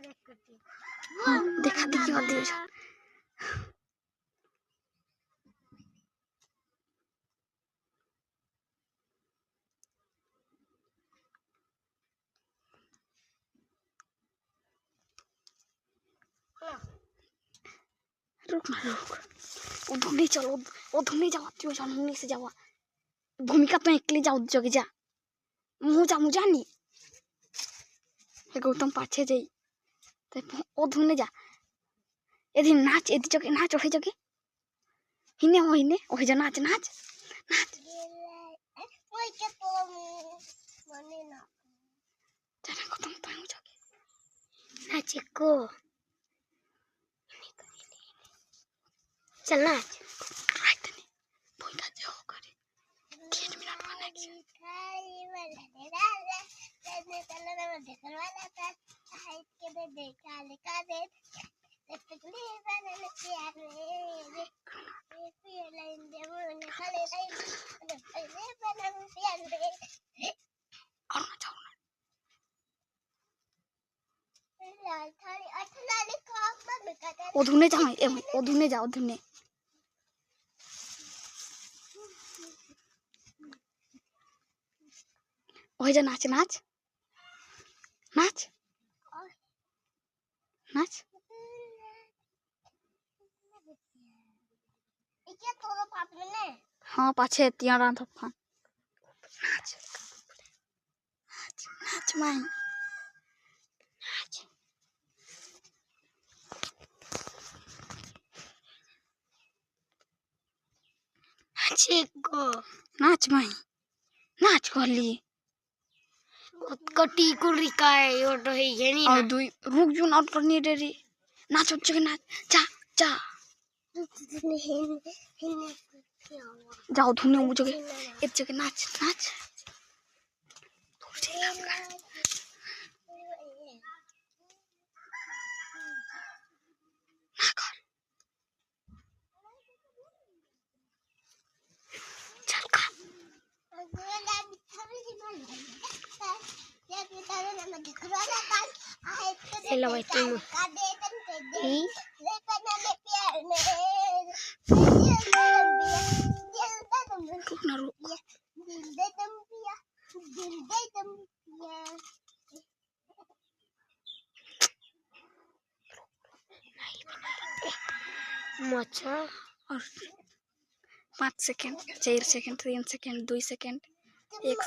देखा देखी मत दियो रुक ना रुक उधुने चलो उधुने जाओ त्यो जाने से जाओ भूमिका तो एकली जाओ जगे जा मुझा नहीं गौतम पाछे जाई उधुने जा एदी नाच एदी जगे नाच ओहे जगे हिने ओहे जा नाच नाच नाच ओए के तो मने ना चला गौतम तो जगे नाच को चल नाच राइट ने भूमिका जो करे 3 मिनट में नेक्स्ट उधुने जा उधुने ओहे जा नाच नाच नाच नाच हाँ पाछे तिया रांध फन नाच नाच नाच माई नाच नाच को नाच माई नाच कहली कटी कुरी काय ओटो है ये नहीं और दुई रुक जो ना करनी रे नाच उच्च के नाच जा जा जाओ धुने मुझे एक जगह नाच नाच हेलो भाई तुम रुक ना रुक मचा और 5 second 4 second 3 second 2 second 1 second